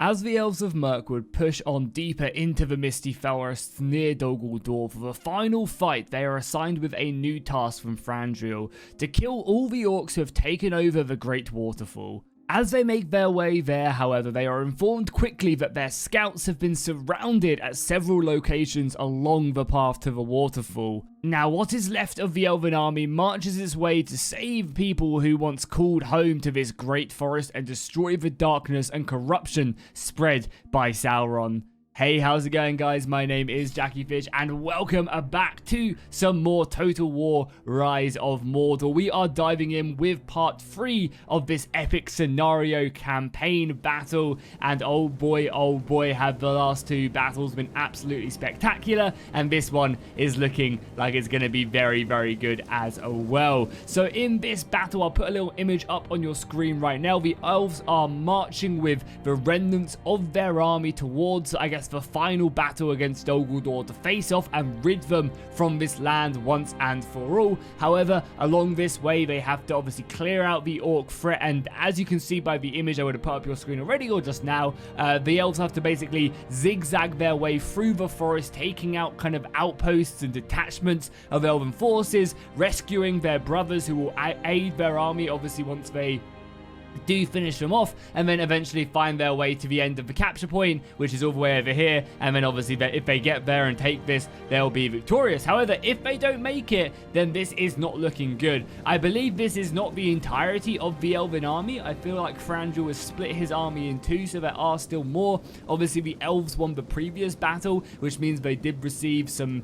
As the elves of Mirkwood push on deeper into the misty forests near Dol Guldur for the final fight, they are assigned with a new task from Thranduil to kill all the orcs who have taken over the Great Waterfall. As they make their way there, however, they are informed quickly that their scouts have been surrounded at several locations along the path to the waterfall. Now, what is left of the elven army marches its way to save people who once called home to this great forest and destroy the darkness and corruption spread by Sauron. Hey, how's it going, guys? My name is Jackie Fish, and welcome back to some more Total War Rise of Mordor. We are diving in with part 3 of this epic scenario campaign battle, and oh boy, have the last two battles been absolutely spectacular, and this one is looking like it's going to be very, very good as well. So in this battle, I'll put a little image up on your screen right now. The elves are marching with the remnants of their army towards, I guess, the final battle against Dol Guldur to face off and rid them from this land once and for all. However, along this way, they have to obviously clear out the orc threat, and as you can see by the image I would have put up your screen already or just now, the elves have to basically zigzag their way through the forest, taking out kind of outposts and detachments of elven forces, rescuing their brothers who will aid their army, obviously, once they do finish them off, and then eventually find their way to the end of the capture point, which is all the way over here, and then obviously if they get there and take this, they'll be victorious. However, if they don't make it, then this is not looking good. I believe this is not the entirety of the elven army. I feel like Thranduil has split his army in two, so there are still more. Obviously, the elves won the previous battle, which means they did receive some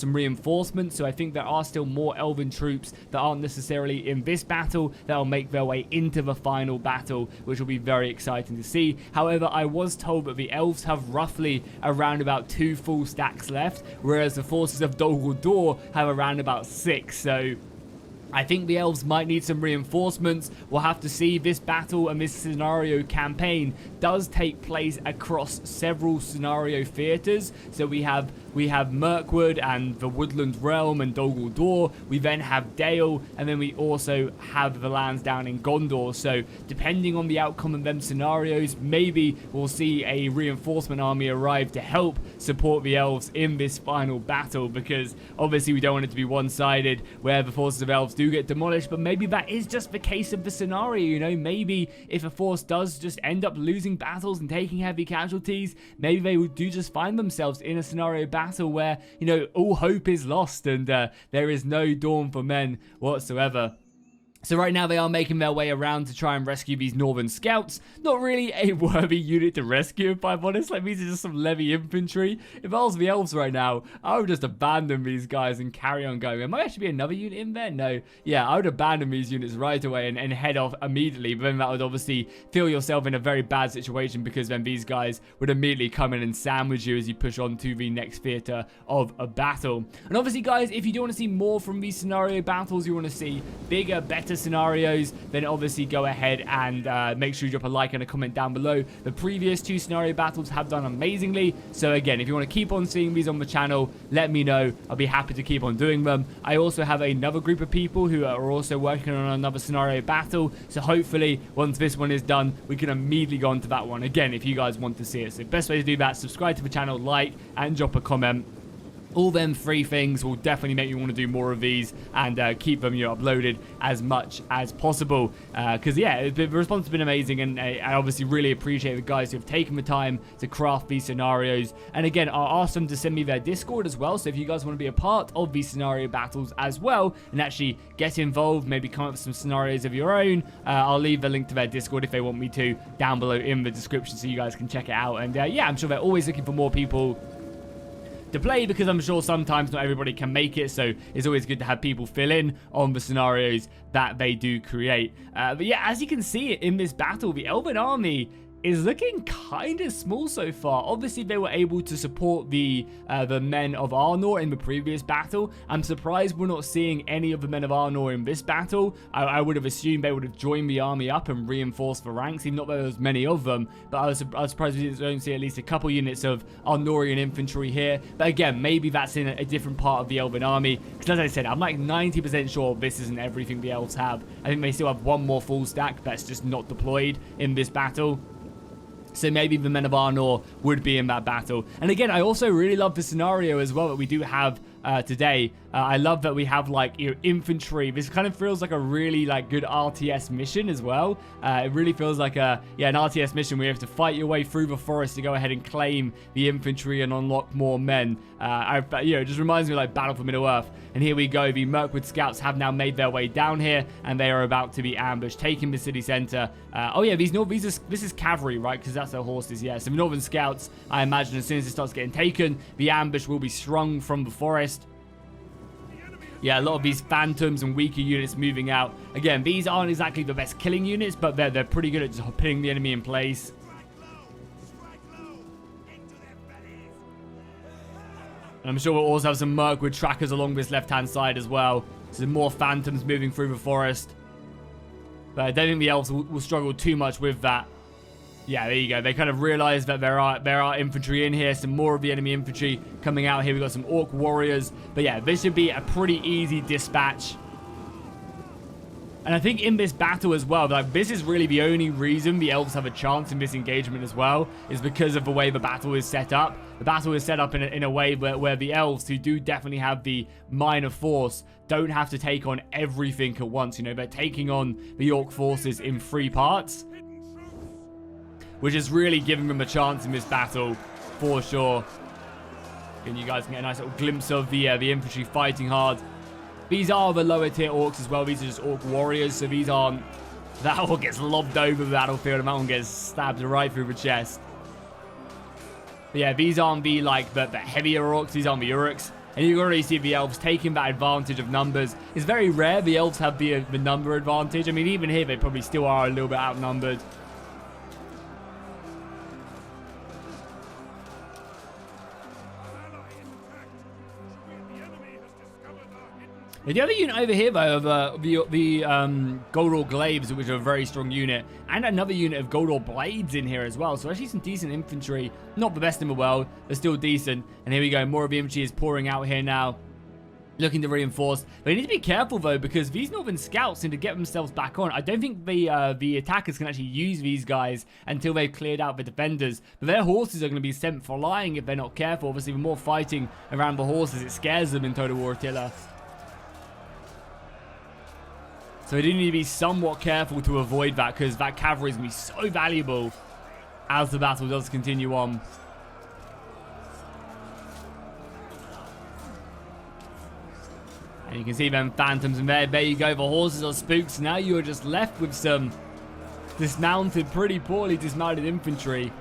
reinforcements, so I think there are still more elven troops that aren't necessarily in this battle that will make their way into the final battle, which will be very exciting to see. However, I was told that the elves have roughly around about 2 full stacks left, whereas the forces of Dol Guldur have around about 6, so I think the elves might need some reinforcements. We'll have to see. This battle and this scenario campaign does take place across several scenario theaters. So we have Mirkwood and the Woodland Realm and Dol Guldur. We then have Dale, and then we also have the lands down in Gondor. So depending on the outcome of them scenarios, maybe we'll see a reinforcement army arrive to help support the elves in this final battle, because obviously we don't want it to be one-sided where the forces of elves do get demolished. But maybe that is just the case of the scenario, you know. Maybe if a force does just end up losing battles and taking heavy casualties, maybe they do just find themselves in a scenario battle where, you know, all hope is lost and there is no dawn for men whatsoever. So right now they are making their way around to try and rescue these northern scouts. Not really a worthy unit to rescue, if I'm honest. Like, these are just some levy infantry. If I was the elves right now, I would just abandon these guys and carry on going. There might actually be another unit in there. No. Yeah, I would abandon these units right away and head off immediately. But then that would obviously feel yourself in a very bad situation, because then these guys would immediately come in and sandwich you as you push on to the next theater of a battle. And obviously, guys, if you do want to see more from these scenario battles, you want to see bigger, better scenarios, then obviously go ahead and make sure you drop a like and a comment down below. The previous 2 scenario battles have done amazingly, so again, if you want to keep on seeing these on the channel, let me know. I'll be happy to keep on doing them. I also have another group of people who are also working on another scenario battle, so hopefully once this one is done, we can immediately go on to that one again if you guys want to see it. So the best way to do that, subscribe to the channel, like, and drop a comment. All them 3 things will definitely make you want to do more of these and keep them, you know, uploaded as much as possible. Because, yeah, the response has been amazing, and I obviously really appreciate the guys who have taken the time to craft these scenarios. And again, I'll ask them to send me their Discord as well, so if you guys want to be a part of these scenario battles as well and actually get involved, maybe come up with some scenarios of your own, I'll leave the link to their Discord if they want me to down below in the description, so you guys can check it out. And yeah, I'm sure they're always looking for more people to play, because I'm sure sometimes not everybody can make it, so it's always good to have people fill in on the scenarios that they do create. But yeah, as you can see in this battle, the elven army is looking kind of small so far. Obviously, they were able to support the men of Arnor in the previous battle. I'm surprised we're not seeing any of the men of Arnor in this battle. I would have assumed they would have joined the army up and reinforced the ranks, even not that there was many of them. But I was surprised we don't see at least a couple units of Arnorian infantry here. But again, maybe that's in a different part of the elven army. Because as I said, I'm like 90% sure this isn't everything the elves have. I think they still have one more full stack that's just not deployed in this battle. So maybe the men of Arnor would be in that battle. And again, I also really love the scenario as well that we do have today. I love that we have like infantry. This kind of feels like a really like good RTS mission as well. It really feels like an RTS mission where you have to fight your way through the forest to go ahead and claim the infantry and unlock more men. It just reminds me of like Battle for Middle-earth. And here we go. The Mirkwood scouts have now made their way down here, and they are about to be ambushed, taking the city center. This is cavalry, right? Because that's their horses. Yeah. So the Northern scouts, I imagine, as soon as it starts getting taken, the ambush will be sprung from the forest. Yeah, a lot of these phantoms and weaker units moving out. Again, these aren't exactly the best killing units, but they're pretty good at just pinning the enemy in place. And I'm sure we'll also have some Mirkwood trackers along this left-hand side as well. So more phantoms moving through the forest. But I don't think the elves will struggle too much with that. Yeah, there you go. They kind of realize that there are infantry in here. Some more of the enemy infantry coming out here. We've got some orc warriors. But yeah, this should be a pretty easy dispatch. And I think in this battle as well, like this is really the only reason the elves have a chance in this engagement as well, is because of the way the battle is set up. The battle is set up in a way where the elves, who do definitely have the minor force, don't have to take on everything at once. You know, they're taking on the orc forces in 3 parts, which is really giving them a chance in this battle for sure. And you guys can get a nice little glimpse of the infantry fighting hard. These are the lower tier orcs as well. These are just orc warriors, so these aren't... That one gets lobbed over the battlefield, and that one gets stabbed right through the chest. But yeah, these aren't the heavier orcs. These aren't the orcs. And you can already see the elves taking that advantage of numbers. It's very rare the elves have the number advantage. I mean, even here, they probably still are a little bit outnumbered. The other unit over here, though, of the Goldor Glaives, which are a very strong unit, and another unit of Goldor Blades in here as well. So actually some decent infantry. Not the best in the world, but still decent. And here we go. More of the infantry is pouring out here now, looking to reinforce. They need to be careful, though, because these Northern scouts need to get themselves back on. I don't think the attackers can actually use these guys until they've cleared out the defenders. But their horses are going to be sent flying if they're not careful. Obviously, the more fighting around the horses, it scares them in Total War Attila. So we do need to be somewhat careful to avoid that, because that cavalry is going to be so valuable as the battle does continue on. And you can see them phantoms, and there you go. The horses are spooks. Now you're just left with some dismounted, pretty poorly dismounted infantry.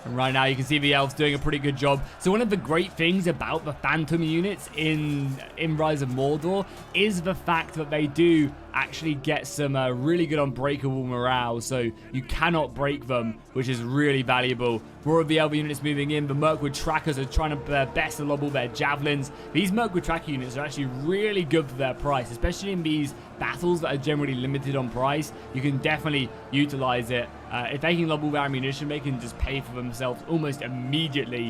And right now you can see the elves doing a pretty good job. So one of the great things about the phantom units in Rise of Mordor is the fact that they do actually get some really good unbreakable morale. So you cannot break them, which is really valuable. More of the elven units moving in. The Mirkwood trackers are trying to best lob all their javelins. These Mirkwood tracker units are actually really good for their price, especially in these battles that are generally limited on price. You can definitely utilize it. If they can lob all their ammunition, they can just pay for themselves almost immediately,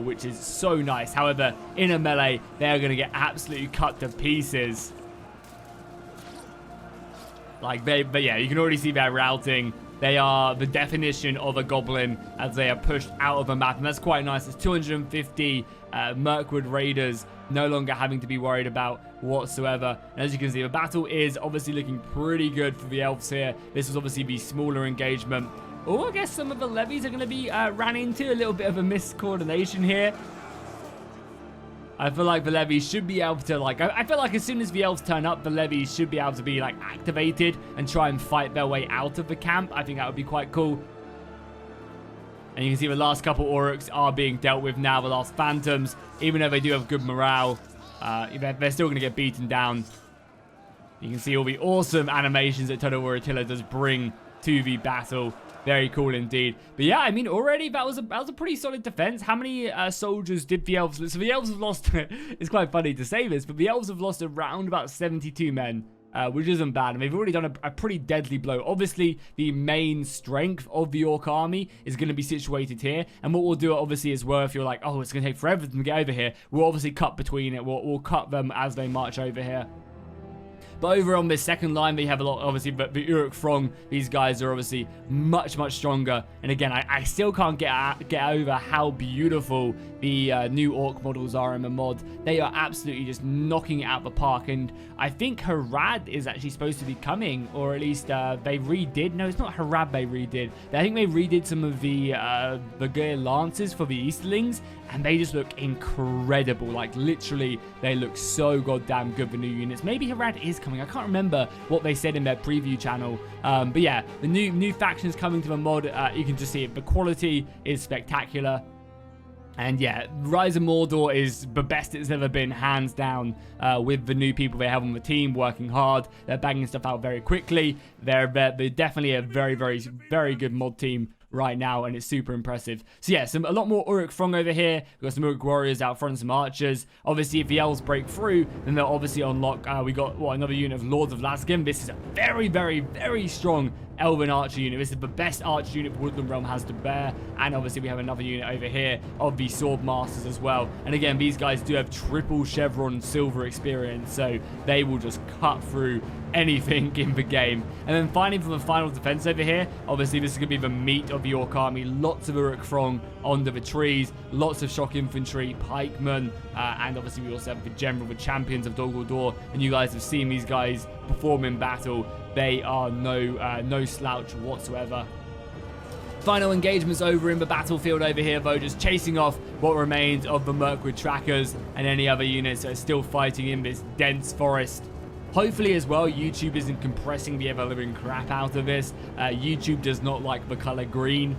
which is so nice. However, in a melee, they are going to get absolutely cut to pieces. But yeah, you can already see their routing. They are the definition of a goblin as they are pushed out of the map, and that's quite nice. It's 250 Mirkwood raiders no longer having to be worried about whatsoever. And as you can see, the battle is obviously looking pretty good for the elves here. This was obviously the smaller engagement. Oh, I guess some of the levies are going to be ran into. A little bit of a miscoordination here. I feel like the levies should be able to, I feel like as soon as the elves turn up, the levies should be able to be, activated and try and fight their way out of the camp. I think that would be quite cool. And you can see the last couple orcs are being dealt with now, the last phantoms. Even though they do have good morale, they're still going to get beaten down. You can see all the awesome animations that Total War Attila does bring to the battle. Very cool indeed. But yeah, I mean, already that was a pretty solid defense. How many soldiers did the elves lose? So the elves have lost, it's quite funny to say this, but the elves have lost around about 72 men, which isn't bad. And they've already done a pretty deadly blow. Obviously, the main strength of the orc army is going to be situated here. And what we'll do, obviously, as well, if you're like, oh, it's going to take forever for them to get over here, we'll obviously cut between it. We'll cut them as they march over here. But over on this second line, we have a lot, obviously, but the Uruk Throng, these guys are obviously much stronger. And again, I still can't get over how beautiful the new orc models are in the mod. They are absolutely just knocking it out the park. And I think Harad is actually supposed to be coming, or at least they redid. No, it's not Harad they redid. I think they redid some of the gear lances for the Easterlings, and they just look incredible. Like, literally, they look so goddamn good, the new units. Maybe Harad is coming. I can't remember what they said in their preview channel. But yeah, the new factions coming to the mod, you can just see it. The quality is spectacular. And yeah, Rise of Mordor is the best it's ever been, hands down, with the new people they have on the team working hard. They're banging stuff out very quickly. They're definitely a very good mod team right now, and it's super impressive. So yeah, a lot more Uruk Throng over here. We've got some Uruk warriors out front, some archers. Obviously, if the elves break through, then they'll obviously unlock. We got another unit of Lords of Lasgrim. This is a very strong elven archer unit. This is the best archer unit Woodland Realm has to bear. And obviously we have another unit over here of the sword masters as well. And again, these guys do have triple chevron silver experience, so they will just cut through anything in the game. And then finally, for the final defense over here, obviously this is going to be the meat of the orc army. Lots of Uruk Throng under the trees, lots of shock infantry, pikemen, and obviously we also have the general, the champions of Dol Guldur. And you guys have seen these guys perform in battle. They are no slouch whatsoever. Final engagements over in the battlefield over here, though, just chasing off what remains of the Mirkwood trackers and any other units that are still fighting in this dense forest. Hopefully as well, YouTube isn't compressing the ever-living crap out of this. YouTube does not like the color green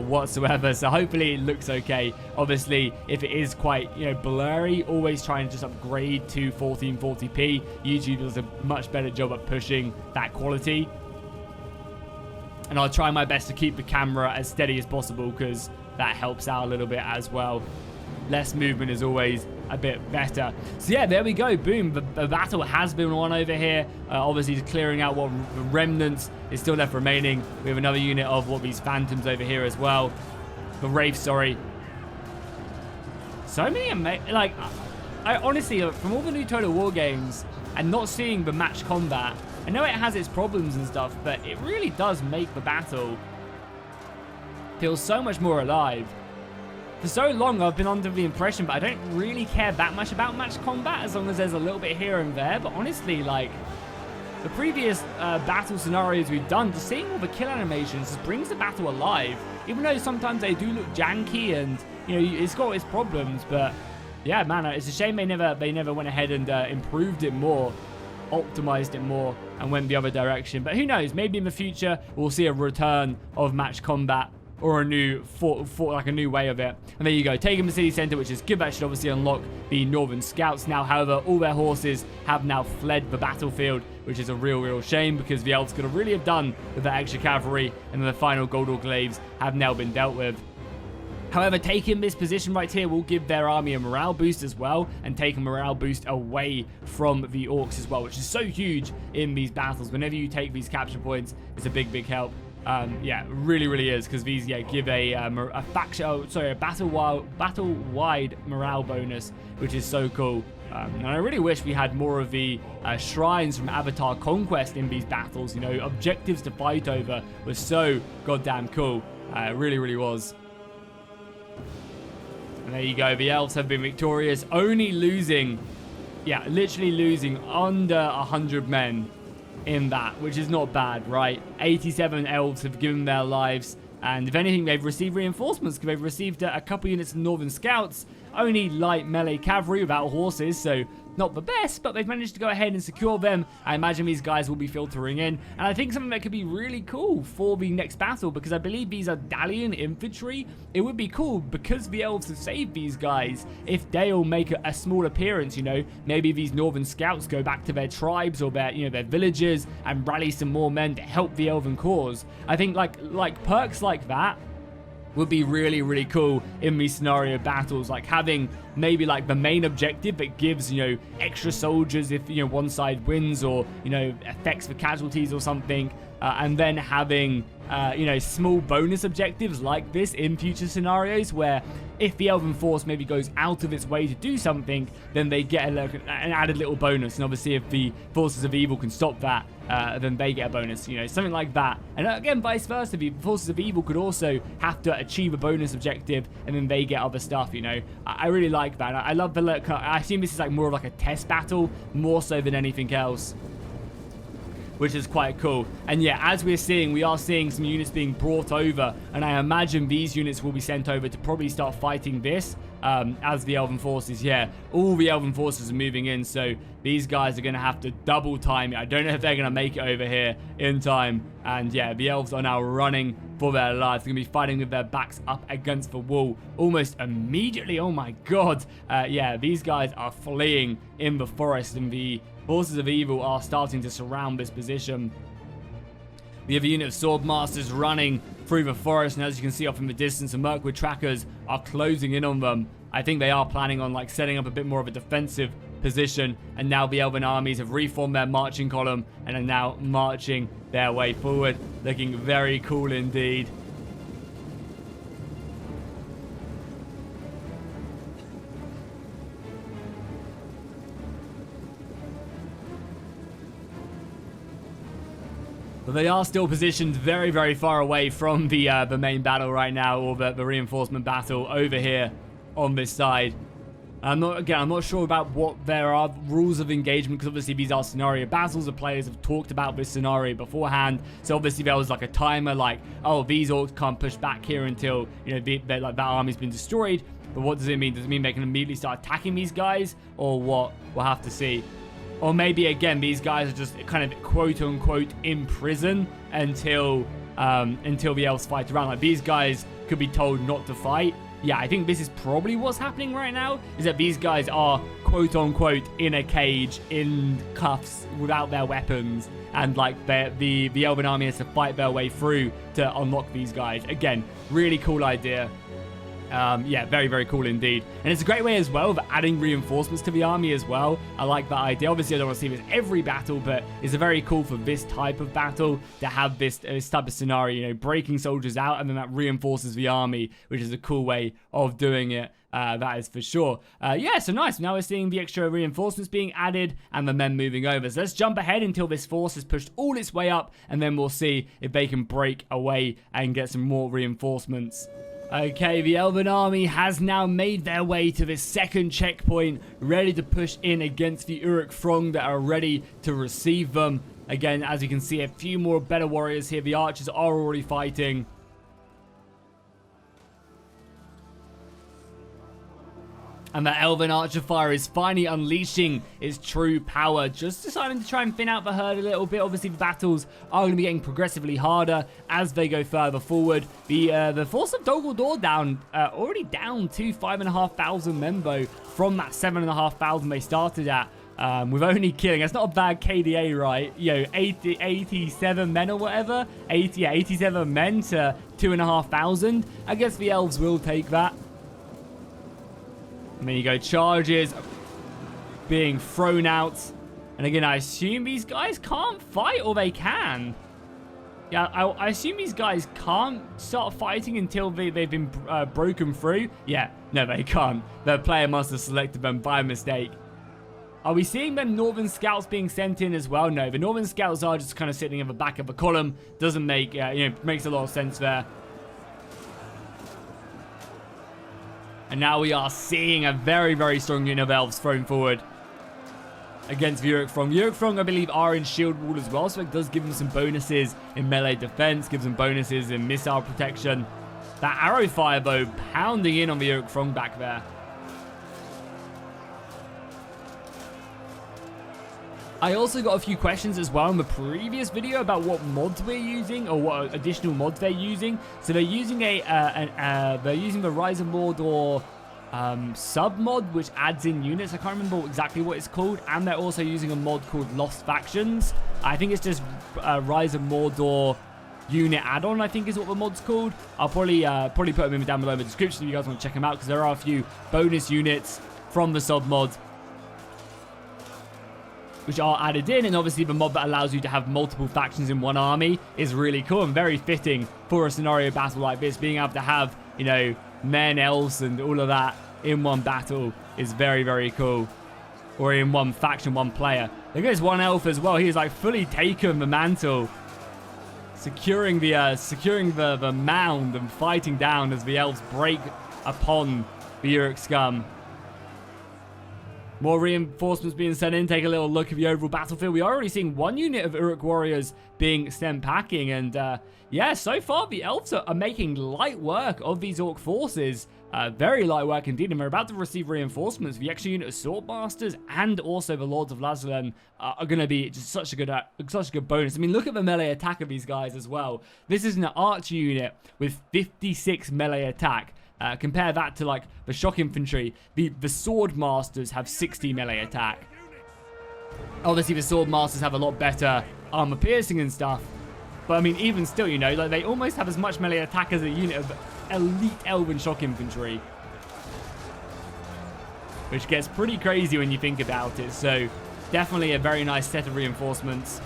whatsoever, so hopefully it looks okay. Obviously, if it is quite, blurry, always try and just upgrade to 1440p. YouTube does a much better job at pushing that quality. And I'll try my best to keep the camera as steady as possible, because that helps out a little bit as well. Less movement is always a bit better. So yeah, there we go. Boom. The battle has been won over here. Obviously, clearing out what remnants is still left remaining. We have another unit of what these phantoms over here as well. The wraiths, sorry. So many like, I honestly, from all the new Total War games and not seeing the match combat, I know it has its problems and stuff, but it really does make the battle feel so much more alive. For so long, I've been under the impression, but I don't really care that much about match combat, as long as there's a little bit here and there. But honestly, like, the previous battle scenarios we've done, just seeing all the kill animations just brings the battle alive. Even though sometimes they do look janky and, it's got its problems. But yeah, man, it's a shame they never went ahead and improved it more, optimized it more, and went the other direction. But who knows? Maybe in the future we'll see a return of match combat, or a new like a new way of it. And there you go, taking the city center, which is good. That should obviously unlock the Northern Scouts now. However, all their horses have now fled the battlefield, which is a real shame, because the elves could have really have done with that extra cavalry, and then the final Goldor Glaives have now been dealt with. However, taking this position right here will give their army a morale boost as well, and take a morale boost away from the orcs as well, which is so huge in these battles. Whenever you take these capture points, it's a big help. Yeah, really is, because these give a battle-wide morale bonus, which is so cool. And I really wish we had more of the shrines from Avatar Conquest in these battles. Objectives to fight over was so goddamn cool. It really was. And there you go, the elves have been victorious, only losing, literally losing under 100 men in that, which is not bad, right? 87 elves have given their lives, and if anything, they've received reinforcements, because they've received a couple units of Northern Scouts, only light melee cavalry without horses, so not the best, but they've managed to go ahead and secure them. I imagine these guys will be filtering in, and I think something that could be really cool for the next battle, because I believe these are Dalian infantry. It would be cool, because the elves have saved these guys, if they'll make a small appearance. Maybe these Northern Scouts go back to their tribes or their their villages and rally some more men to help the elven cause. I think like perks like that would be really cool in these scenario battles, like having maybe like the main objective that gives extra soldiers if one side wins, or affects the casualties or something, and then having you know, small bonus objectives like this in future scenarios where if the Elven Force maybe goes out of its way to do something, then they get an added little bonus. And obviously if the Forces of Evil can stop that, then they get a bonus, you know, something like that. And again, vice versa, the Forces of Evil could also have to achieve a bonus objective and then they get other stuff, you know. I really like that. I love the look. I assume this is like more of like a test battle, more so than anything else, which is quite cool. And yeah, as we're seeing, we are seeing some units being brought over, and I imagine these units will be sent over to probably start fighting this as the Elven Forces. Yeah, all the Elven Forces are moving in, so these guys are going to have to double time it. I don't know if they're going to make it over here in time. And yeah, the Elves are now running for their lives. They're going to be fighting with their backs up against the wall almost immediately. Oh my god. Yeah, these guys are fleeing in the forest, and the Forces of Evil are starting to surround this position. We have a unit of Swordmasters running through the forest, and as you can see off in the distance, the Mirkwood trackers are closing in on them. I think they are planning on like setting up a bit more of a defensive position, and now the Elven armies have reformed their marching column and are now marching their way forward, looking very cool indeed. But they are still positioned very, very far away from the main battle right now, or the reinforcement battle over here on this side. I'm not sure about what there are rules of engagement, because obviously these are scenario battles. The players have talked about this scenario beforehand, so obviously there was like a timer, like, oh, these orcs can't push back here until, you know, like that army's been destroyed. But what does it mean? Does it mean they can immediately start attacking these guys, or what? We'll have to see. Or maybe, again, these guys are just kind of quote-unquote in prison until the elves fight around. Like, these guys could be told not to fight. Yeah, I think this is probably what's happening right now, is that these guys are quote-unquote in a cage, in cuffs, without their weapons. And, like, the Elven army has to fight their way through to unlock these guys. Again, really cool idea. Yeah, very, very cool indeed. And it's a great way as well of adding reinforcements to the army as well. I like that idea. Obviously, I don't want to see this every battle, but it's very cool for this type of battle to have this type of scenario, you know, breaking soldiers out, and then that reinforces the army, which is a cool way of doing it. That is for sure. Yeah, so nice. Now we're seeing the extra reinforcements being added and the men moving over. So let's jump ahead until this force has pushed all its way up, and then we'll see if they can break away and get some more reinforcements. Okay, the Elven army has now made their way to this second checkpoint, ready to push in against the Uruk Throng that are ready to receive them. Again, as you can see, a few more better warriors here. The archers are already fighting. And the Elven Archer Fire is finally unleashing its true power, just deciding to try and thin out the herd a little bit. Obviously, the battles are going to be getting progressively harder as they go further forward. The Force of Dol Guldur already down to 5,500 men, though, from that 7,500 they started at. With only killing, that's not a bad KDA, right? You know, 87 men or whatever. 87 men to 2,500. I guess the elves will take that. And then you go, charges being thrown out. And again, I assume these guys can't fight, or they can. Yeah, I assume these guys can't start fighting until they've been broken through. Yeah, no, they can't. The player must have selected them by mistake. Are we seeing them Northern Scouts being sent in as well? No, the Northern Scouts are just kind of sitting in the back of the column. Doesn't make, makes a lot of sense there. And now we are seeing a very, very strong unit of elves thrown forward against the Uruk Throng. Uruk Throng, I believe, are in shield wall as well, so it does give them some bonuses in melee defense, gives them bonuses in missile protection. That arrow fire, though, pounding in on the Uruk Throng back there. I also got a few questions as well in the previous video about what mods we're using, or what additional mods they're using. So they're using they're using the Rise of Mordor sub mod, which adds in units. I can't remember exactly what it's called. And they're also using a mod called Lost Factions. I think it's just Rise of Mordor unit add-on, I think is what the mod's called. I'll probably put them in down below in the description if you guys want to check them out, because there are a few bonus units from the sub mod. which are added in, and obviously the mod that allows you to have multiple factions in one army is really cool and very fitting for a scenario battle like this. Being able to have, you know, men, elves, and all of that in one battle is very, very cool. Or in one faction, one player. Look at this one elf as well. He's like fully taken the mantle, securing the mound and fighting down as the elves break upon the Uruk scum. More reinforcements being sent in. Take a little look at the overall battlefield. We are already seeing one unit of Uruk warriors being sent packing. And yeah, so far the elves are making light work of these orc forces. Very light work indeed. And we're about to receive reinforcements. The extra unit of swordmasters and also the Lords of Lazalan are going to be just such a good bonus. I mean, look at the melee attack of these guys as well. This is an archer unit with 56 melee attack. Compare that to like the shock infantry. The sword masters have 60 melee attack. Obviously the sword masters have a lot better armor piercing and stuff, but I mean even still, you know, like they almost have as much melee attack as a unit of elite elven shock infantry, which gets pretty crazy when you think about it. So definitely a very nice set of reinforcements.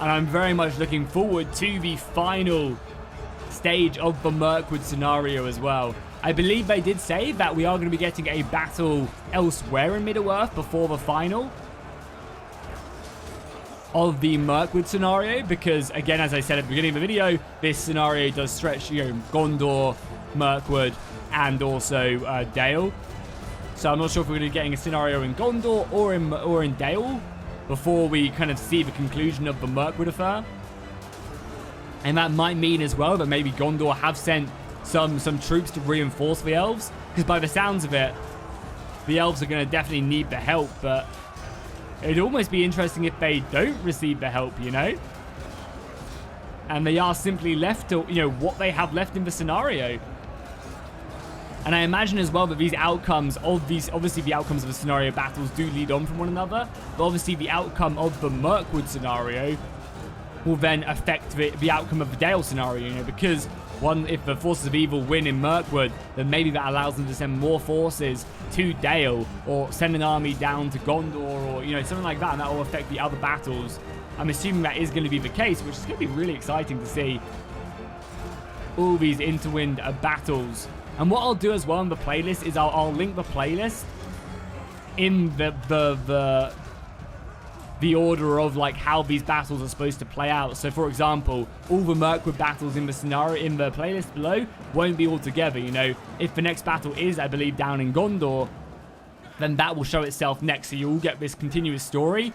And I'm very much looking forward to the final stage of the Mirkwood scenario as well. I believe they did say that we are going to be getting a battle elsewhere in Middle-earth before the final of the Mirkwood scenario. Because, again, as I said at the beginning of the video, this scenario does stretch, you know, Gondor, Mirkwood, and also Dale. So I'm not sure if we're going to be getting a scenario in Gondor or in Dale before we kind of see the conclusion of the Mirkwood affair. And that might mean as well that maybe Gondor have sent some troops to reinforce the elves, because by the sounds of it, the elves are going to definitely need the help. But it'd almost be interesting if they don't receive the help, you know, and they are simply left to, you know, what they have left in the scenario. And I imagine as well that these outcomes of these, obviously the outcomes of the scenario battles do lead on from one another, but obviously the outcome of the Mirkwood scenario will then affect the outcome of the Dale scenario, you know, because one, if the forces of evil win in Mirkwood, then maybe that allows them to send more forces to Dale, or send an army down to Gondor, or, you know, something like that, and that will affect the other battles. I'm assuming that is going to be the case, which is going to be really exciting to see all these interwind battles. And what I'll do as well in the playlist is I'll link the playlist in the order of like how these battles are supposed to play out. So for example, all the Mirkwood battles in the scenario in the playlist below won't be all together. You know, if the next battle is, I believe, down in Gondor, then that will show itself next. So you'll get this continuous story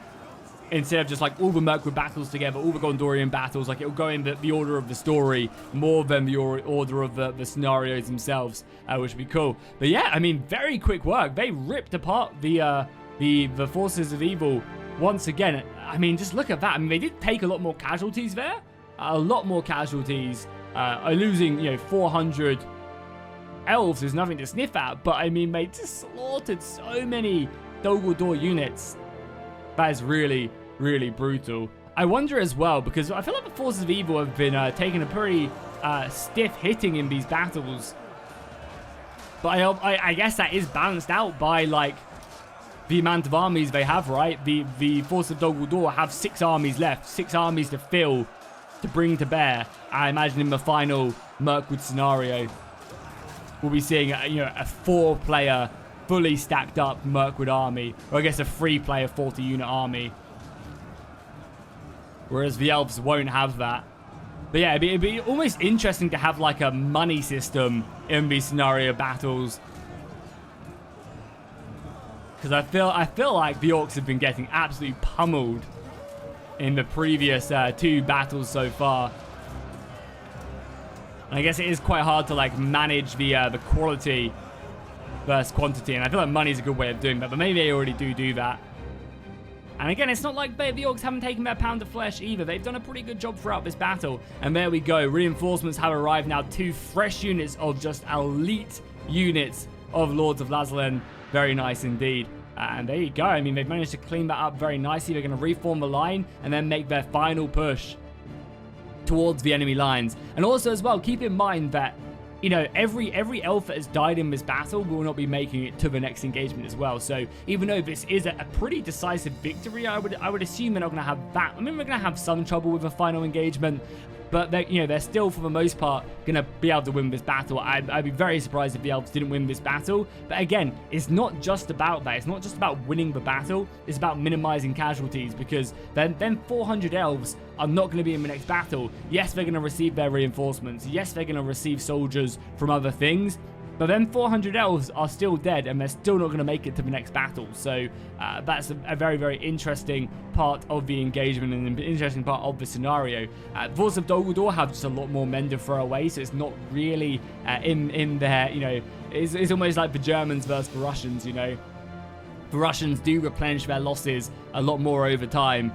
instead of just like all the Mirkwood battles together, all the Gondorian battles. Like it'll go in the order of the story more than the order of the scenarios themselves, which would be cool. But yeah, I mean, very quick work. They ripped apart the forces of evil once again. I mean, just look at that. I mean, they did take a lot more casualties there. A lot more casualties. Losing, you know, 400 elves is nothing to sniff at. But, I mean, they just slaughtered so many Dol Guldur units. That is really, really brutal. I wonder as well, because I feel like the forces of evil have been taking a pretty stiff hitting in these battles. But I guess that is balanced out by, like, the amount of armies they have, right? The force of Dol Guldur have 6 armies left, 6 armies to fill, to bring to bear. I imagine in the final Mirkwood scenario, we'll be seeing a 4-player, fully stacked up Mirkwood army, or I guess a 3-player 40-unit army. Whereas the elves won't have that. But yeah, it'd be almost interesting to have like a money system in these scenario battles. Because I feel like the orcs have been getting absolutely pummeled in the previous 2 battles so far. And I guess it is quite hard to like manage the quality versus quantity, and I feel like money is a good way of doing that, but maybe they already do that. And again, it's not like the orcs haven't taken their pound of flesh either. They've done a pretty good job throughout this battle. And there we go. Reinforcements have arrived now. 2 fresh units of just elite units of Lords of Lazalan. Very nice indeed. And there you go. I mean, they've managed to clean that up very nicely. They're going to reform the line and then make their final push towards the enemy lines. And also as well, keep in mind that you know, every elf that has died in this battle will not be making it to the next engagement as well. So even though this is a pretty decisive victory, I would assume they're not going to have that. I mean, we're going to have some trouble with the final engagement, but they're still, for the most part, going to be able to win this battle. I'd be very surprised if the elves didn't win this battle. But again, it's not just about that. It's not just about winning the battle. It's about minimizing casualties, because then 400 elves are not going to be in the next battle. Yes, they're going to receive their reinforcements. Yes, they're going to receive soldiers from other things. But then 400 elves are still dead, and they're still not going to make it to the next battle. So that's a very, very interesting part of the engagement and an interesting part of the scenario. Force of Dol Guldur have just a lot more men to throw away, so it's not really in there, you know. It's almost like the Germans versus the Russians, you know. The Russians do replenish their losses a lot more over time,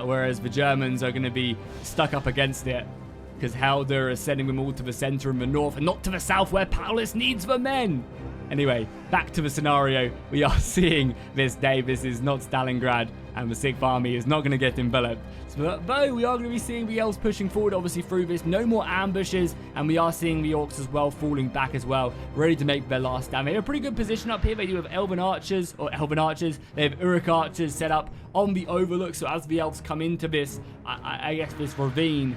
whereas the Germans are going to be stuck up against it, because Helder is sending them all to the center and the north, and not to the south where Paulus needs the men. Anyway, back to the scenario we are seeing this day. This is not Stalingrad, and the 6th Army is not going to get enveloped. So, though we are going to be seeing the elves pushing forward, obviously, through this. No more ambushes, and we are seeing the orcs as well falling back as well, ready to make their last stand. They have a pretty good position up here. They do have elven archers. They have Uruk archers set up on the overlook, so as the elves come into this, I guess this ravine,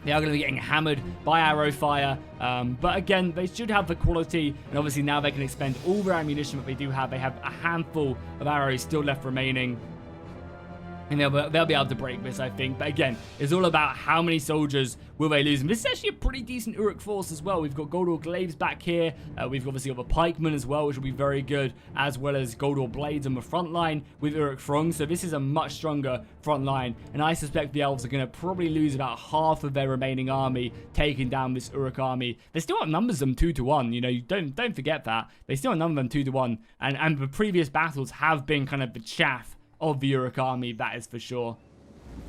they are going to be getting hammered by arrow fire, but again, they should have the quality, and obviously now they can expend all their ammunition that they do have. They have a handful of arrows still left remaining, and they'll be able to break this, I think. But again, it's all about how many soldiers will they lose. And this is actually a pretty decent Uruk force as well. We've got Goldor glaives back here. We've obviously got the pikemen as well, which will be very good, as well as Goldor blades on the front line with Uruk throng. So this is a much stronger front line, and I suspect the elves are going to probably lose about half of their remaining army taking down this Uruk army. They still outnumbers them 2-1. You know, don't forget that. They still outnumber them 2-1, and the previous battles have been kind of the chaff of the Uruk army, that is for sure.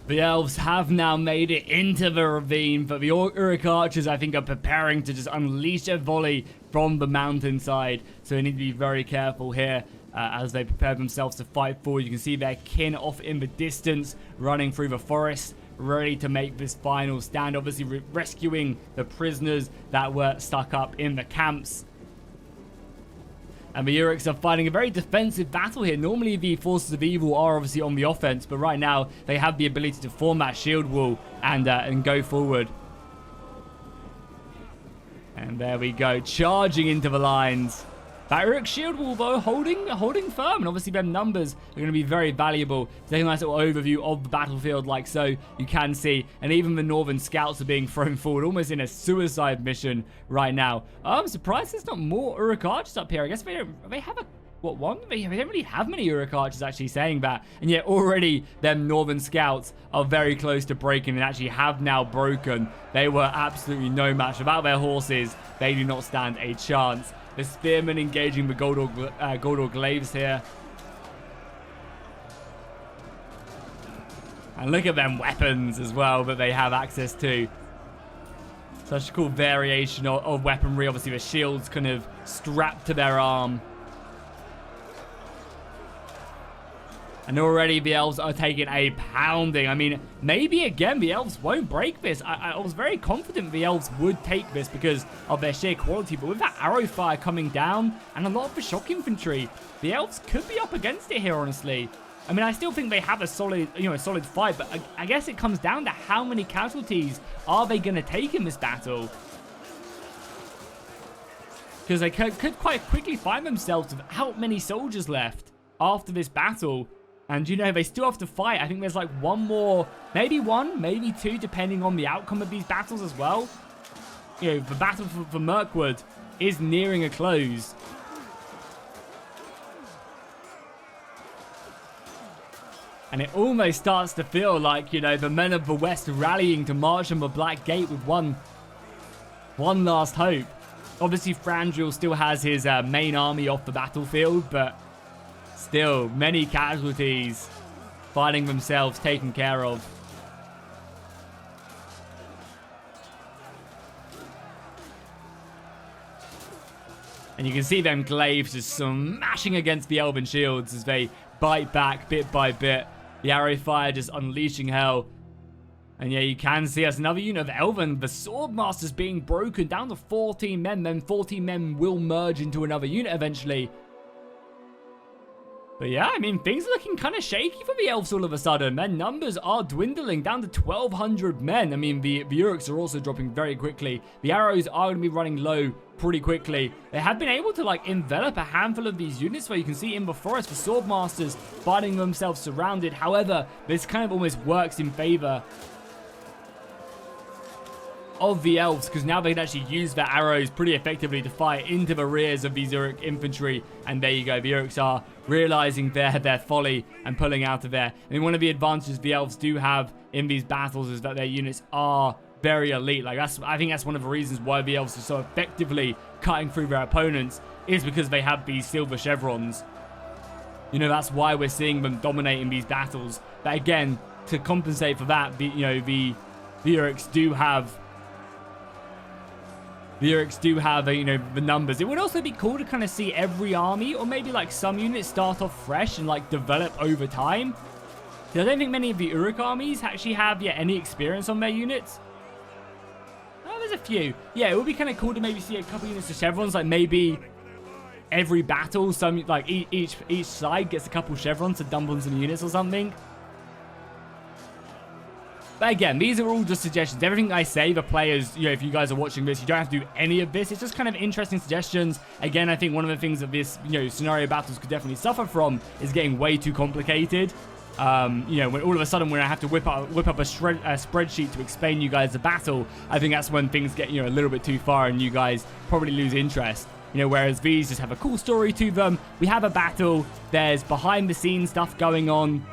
The elves have now made it into the ravine, but the Uruk archers, I think, are preparing to just unleash a volley from the mountainside. So they need to be very careful here as they prepare themselves to fight forward. You can see their kin off in the distance, running through the forest, ready to make this final stand. Obviously rescuing the prisoners that were stuck up in the camps. And the Uruks are fighting a very defensive battle here. Normally the forces of evil are obviously on the offense, but right now they have the ability to form that shield wall and go forward. And there we go, charging into the lines. That Uruk shield wall, though, holding firm, and obviously their numbers are going to be very valuable. Taking a nice little overview of the battlefield like so, you can see, and even the northern scouts are being thrown forward, almost in a suicide mission right now. I'm surprised there's not more Uruk archers up here. I guess they have a, what, one? They don't really have many Uruk archers actually saying that, and yet already them northern scouts are very close to breaking and actually have now broken. They were absolutely no match. Without their horses, they do not stand a chance. The spearmen engaging the Goldor glaives here. And look at them weapons as well that they have access to. Such a cool variation of weaponry. Obviously the shields kind of strapped to their arm. And already the elves are taking a pounding. I mean, maybe again the elves won't break this. I was very confident the elves would take this because of their sheer quality. But with that arrow fire coming down and a lot of the shock infantry, the elves could be up against it here, honestly. I mean, I still think they have a solid, a solid fight. But I guess it comes down to how many casualties are they going to take in this battle. Because they could quite quickly find themselves without many soldiers left after this battle. And, they still have to fight. I think there's like one more, maybe one, maybe two, depending on the outcome of these battles as well. The battle for Mirkwood is nearing a close. And it almost starts to feel like, the men of the West rallying to march on the Black Gate with one last hope. Obviously, Frandriel still has his main army off the battlefield, but still, many casualties, finding themselves taken care of. And you can see them glaives just smashing against the elven shields as they bite back bit by bit. The arrow fire just unleashing hell. And yeah, you can see us another unit of Elven. The Swordmaster's being broken down to 14 men. Then 14 men will merge into another unit eventually. But yeah, I mean, things are looking kind of shaky for the Elves all of a sudden. Their numbers are dwindling down to 1,200 men. I mean, the orcs are also dropping very quickly. The arrows are going to be running low pretty quickly. They have been able to, like, envelop a handful of these units where you can see in the forest the Swordmasters finding themselves surrounded. However, this kind of almost works in favor of the Elves, because now they can actually use their arrows pretty effectively to fire into the rears of these Uruk infantry. And there you go, the Uruks are realizing their folly and pulling out of there. I mean, one of the advantages the Elves do have in these battles is that their units are very elite. Like, I think that's one of the reasons why the Elves are so effectively cutting through their opponents, is because they have these silver chevrons. You know, that's why we're seeing them dominating these battles. But again, to compensate for that, the Uruks do have the numbers. It would also be cool to kind of see every army, or maybe like some units, start off fresh and like develop over time. I don't think many of the Uruk armies actually have any experience on their units. Oh, there's a few. Yeah, it would be kind of cool to maybe see a couple units of chevrons, like maybe every battle, some like each side gets a couple chevrons to dump on some units or something. But again, these are all just suggestions. Everything I say, the players, if you guys are watching this, you don't have to do any of this. It's just kind of interesting suggestions. Again, I think one of the things that this, scenario battles could definitely suffer from is getting way too complicated. When all of a sudden when I have to whip up a spreadsheet to explain you guys the battle, I think that's when things get, a little bit too far and you guys probably lose interest. Whereas these just have a cool story to them. We have a battle. There's behind the scenes stuff going on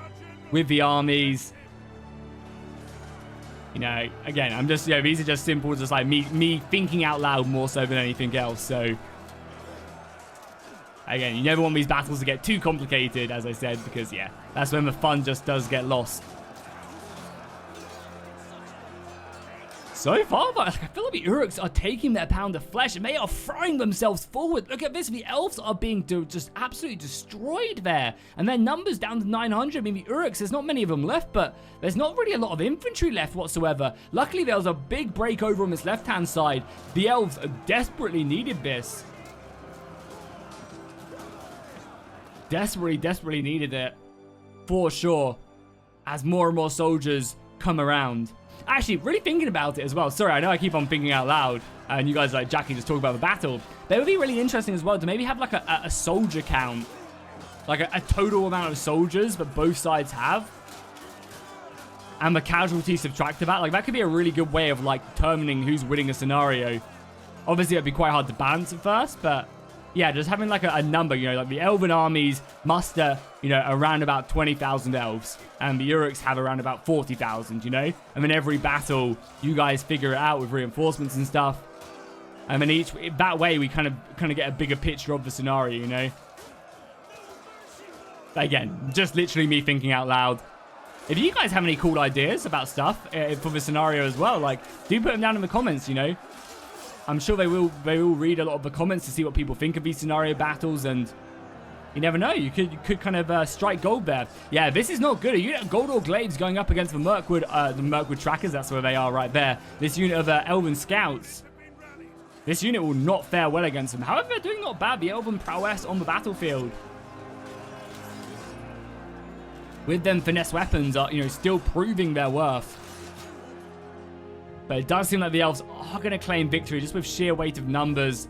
with the armies. Again, I'm just, these are just simple, just like me thinking out loud more so than anything else. So, again, you never want these battles to get too complicated, as I said, because, that's when the fun just does get lost. So far, I feel like the Uruks are taking their pound of flesh and they are throwing themselves forward. Look at this. The Elves are being just absolutely destroyed there. And their numbers down to 900. I mean, the Uruks, there's not many of them left, but there's not really a lot of infantry left whatsoever. Luckily, there was a big break over on this left-hand side. The Elves desperately needed this. Desperately needed it. For sure. As more and more soldiers come around. Actually, really thinking about it as well. Sorry, I know I keep on thinking out loud. And you guys like Jackie just talk about the battle. That would be really interesting as well to maybe have like a soldier count. Like a total amount of soldiers that both sides have. And the casualties subtracted that. Like that could be a really good way of like determining who's winning a scenario. Obviously, it'd be quite hard to balance at first, but yeah, just having like a number, like the Elven armies muster, around about 20,000 elves. And the Uruks have around about 40,000, And then every battle, you guys figure it out with reinforcements and stuff. And then that way we kind of get a bigger picture of the scenario, Again, just literally me thinking out loud. If you guys have any cool ideas about stuff for the scenario as well, like, do put them down in the comments, I'm sure they will read a lot of the comments to see what people think of these scenario battles, and you never know, you could kind of strike gold there. Yeah, this is not good. A unit of Gold Orc Glaives going up against the Mirkwood Trackers. That's where they are right there. This unit of Elven Scouts. This unit will not fare well against them. However, they're doing not bad. The Elven prowess on the battlefield. With them finesse weapons are, still proving their worth. But it does seem like the Elves are going to claim victory just with sheer weight of numbers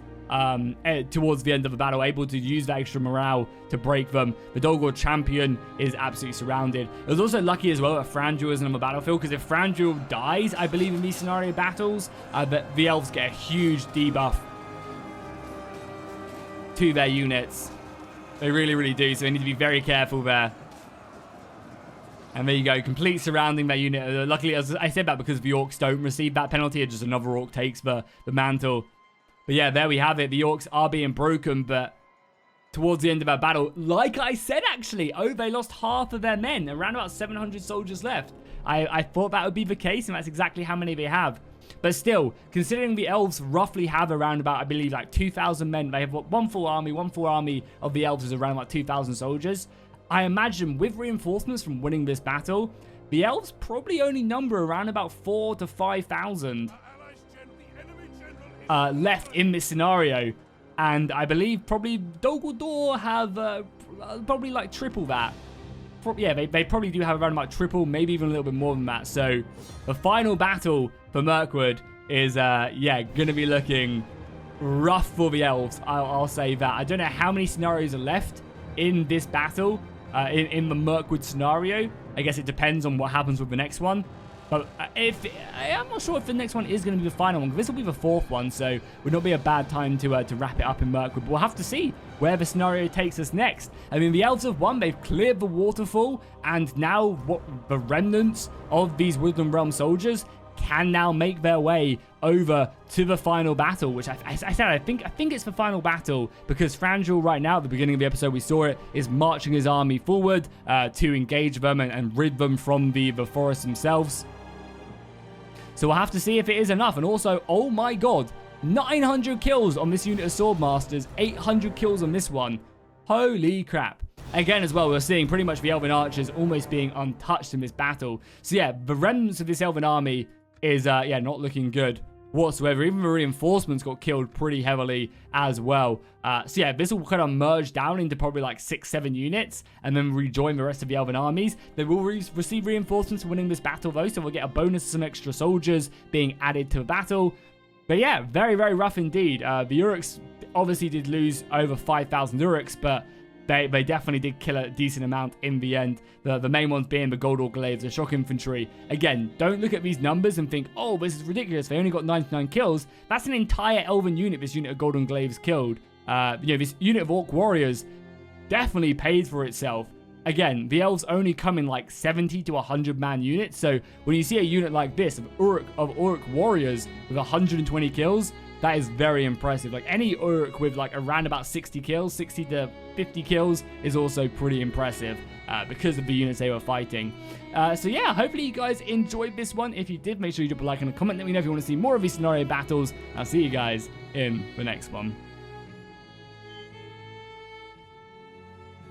towards the end of the battle, able to use that extra morale to break them. The Dolgor champion is absolutely surrounded. It was also lucky as well that Thranduil isn't on the battlefield, because if Thranduil dies, I believe, in these scenario battles, the Elves get a huge debuff to their units. They really do, so they need to be very careful there. And there you go, complete surrounding that unit. Luckily, as I said that because the Orcs don't receive that penalty, and just another Orc takes the mantle. But yeah, there we have it. The Orcs are being broken, but towards the end of our battle, like I said, actually, they lost half of their men. Around about 700 soldiers left. I thought that would be the case, and that's exactly how many they have. But still, considering the Elves roughly have around about, I believe, like 2,000 men. They have one full army of the Elves is around about 2,000 soldiers. I imagine with reinforcements from winning this battle, The elves probably only number around about 4,000 to 5,000 left in this scenario. And I believe probably Dol have probably like triple that. Yeah, they probably do have around about triple, maybe even a little bit more than that. So the final battle for Mirkwood is, yeah, going to be looking rough for the elves. I'll say that. I don't know how many scenarios are left in this battle, in the Mirkwood scenario. I guess it depends on what happens with the next one. But I'm not sure if the next one is going to be the final one. This will be the 4th one, so would not be a bad time to wrap it up in Mirkwood. But we'll have to see where the scenario takes us next. I mean, the elves have won. They've cleared the waterfall, and now what the remnants of these Woodland Realm soldiers can now make their way over to the final battle, which I said I think it's the final battle, because Frandril right now, at the beginning of the episode we saw it, is marching his army forward to engage them and rid them from the forests themselves. So we'll have to see if it is enough. And also, oh my god, 900 kills on this unit of Swordmasters, 800 kills on this one. Holy crap. Again, as well, we're seeing pretty much the Elven Archers almost being untouched in this battle. So yeah, the remnants of this Elven army is, yeah, not looking good whatsoever. Even the reinforcements got killed pretty heavily as well. So yeah, this will kind of merge down into probably like 6-7 units and then rejoin the rest of the Elven armies. They will receive reinforcements for winning this battle though, so we'll get a bonus to some extra soldiers being added to the battle. But yeah, very, very rough indeed. The orcs obviously did lose over 5,000 orcs, but they definitely did kill a decent amount in the end. The main ones being the Gold Orc the Shock Infantry. Again, don't look at these numbers and think, oh, this is ridiculous. They only got 99 kills. That's an entire Elven unit this unit of Golden Glaives killed. You know, this unit of Orc Warriors definitely paid for itself. Again, the elves only come in like 70 to 100 man units. So when you see a unit like this of Orc Warriors with 120 kills, that is very impressive. Like any Orc with like around about 60 kills, 60 to 50 kills is also pretty impressive because of the units they were fighting. So yeah, hopefully you guys enjoyed this one. If you did, make sure you drop a like and a comment. Let me know if you want to see more of these scenario battles. I'll see you guys in the next one.